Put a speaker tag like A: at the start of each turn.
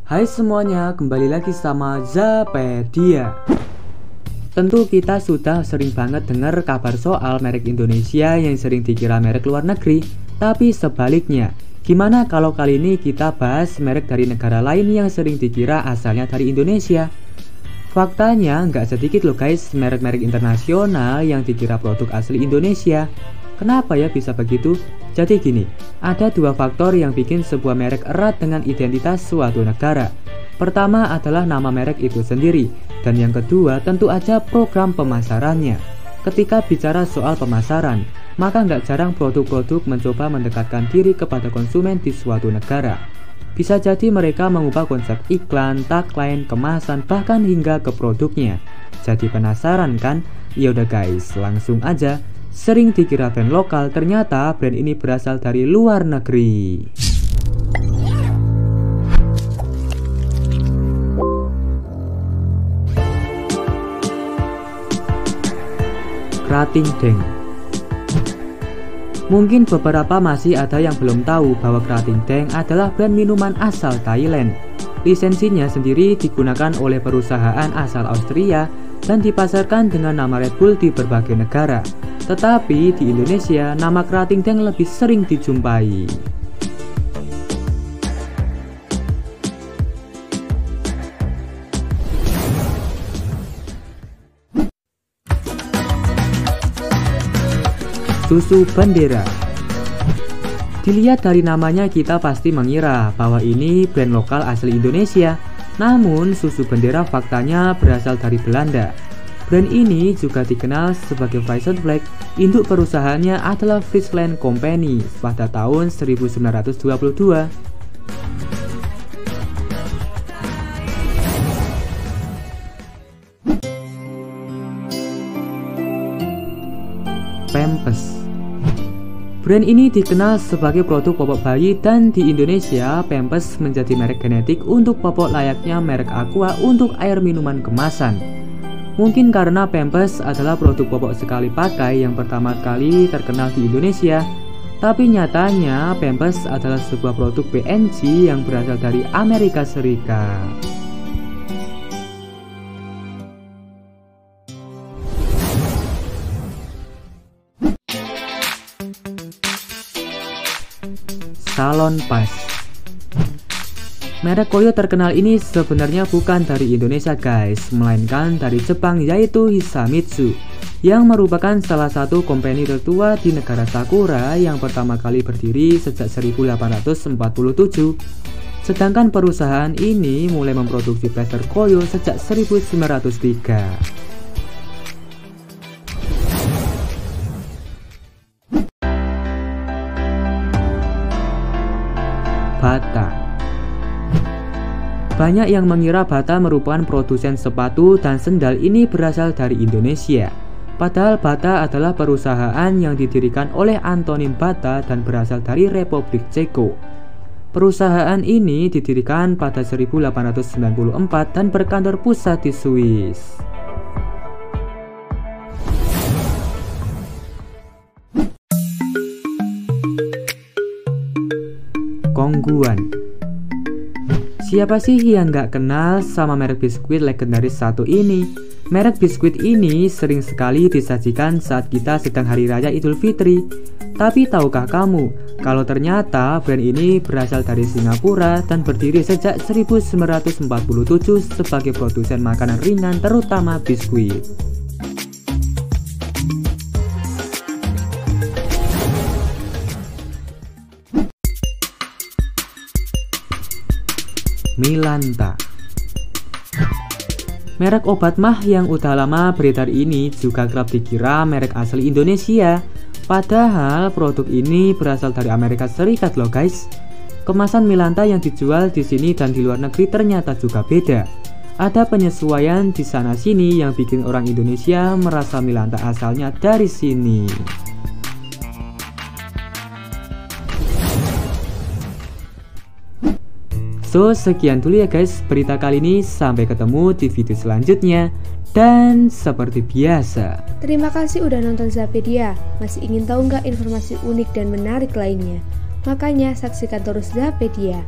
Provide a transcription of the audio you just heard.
A: Hai semuanya, kembali lagi sama Zapedia. Tentu kita sudah sering banget dengar kabar soal merek Indonesia yang sering dikira merek luar negeri. Tapi sebaliknya, gimana kalau kali ini kita bahas merek dari negara lain yang sering dikira asalnya dari Indonesia? Faktanya nggak sedikit loh guys merek-merek internasional yang dikira produk asli Indonesia. Kenapa ya bisa begitu? Jadi gini, ada dua faktor yang bikin sebuah merek erat dengan identitas suatu negara. Pertama adalah nama merek itu sendiri, dan yang kedua tentu aja program pemasarannya. Ketika bicara soal pemasaran, maka nggak jarang produk-produk mencoba mendekatkan diri kepada konsumen di suatu negara. Bisa jadi mereka mengubah konsep iklan, tagline, kemasan, bahkan hingga ke produknya. Jadi penasaran kan? Yaudah guys, langsung aja. Sering dikira brand lokal, ternyata brand ini berasal dari luar negeri. Krating Daeng. Mungkin beberapa masih ada yang belum tahu bahwa Krating Daeng adalah brand minuman asal Thailand. Lisensinya sendiri digunakan oleh perusahaan asal Austria dan dipasarkan dengan nama Red Bull di berbagai negara. Tetapi di Indonesia, nama Krating Daeng lebih sering dijumpai. Susu Bendera. Dilihat dari namanya kita pasti mengira bahwa ini brand lokal asli Indonesia. Namun Susu Bendera faktanya berasal dari Belanda. Brand ini juga dikenal sebagai Friesland. Induk perusahaannya adalah Friesland Company pada tahun 1922. Pampers. Brand ini dikenal sebagai produk popok bayi dan di Indonesia Pampers menjadi merek genetik untuk popok layaknya merek Aqua untuk air minuman kemasan. Mungkin karena Pampers adalah produk popok sekali pakai yang pertama kali terkenal di Indonesia. Tapi nyatanya Pampers adalah sebuah produk PNG yang berasal dari Amerika Serikat. Salonpas. Merek Koyo terkenal ini sebenarnya bukan dari Indonesia guys, melainkan dari Jepang yaitu Hisamitsu, yang merupakan salah satu company tertua di negara Sakura yang pertama kali berdiri sejak 1847. Sedangkan perusahaan ini mulai memproduksi blaster Koyo sejak 1903. Bata. Banyak yang mengira Bata merupakan produsen sepatu dan sendal ini berasal dari Indonesia. Padahal Bata adalah perusahaan yang didirikan oleh Antonin Bata dan berasal dari Republik Ceko. Perusahaan ini didirikan pada 1894 dan berkantor pusat di Swiss. Kongguan. Siapa sih yang gak kenal sama merek biskuit legendaris satu ini? Merek biskuit ini sering sekali disajikan saat kita sedang hari raya Idul Fitri. Tapi tahukah kamu kalau ternyata brand ini berasal dari Singapura dan berdiri sejak 1947 sebagai produsen makanan ringan terutama biskuit. Milanta. Merek obat mah yang udah lama beredar ini juga kerap dikira merek asli Indonesia. Padahal produk ini berasal dari Amerika Serikat loh guys. Kemasan Milanta yang dijual di sini dan di luar negeri ternyata juga beda. Ada penyesuaian di sana sini yang bikin orang Indonesia merasa Milanta asalnya dari sini. So, sekian dulu ya guys berita kali ini. Sampai ketemu di video selanjutnya. Dan seperti biasa,
B: terima kasih udah nonton Zapedia. Masih ingin tahu nggak informasi unik dan menarik lainnya? Makanya saksikan terus Zapedia.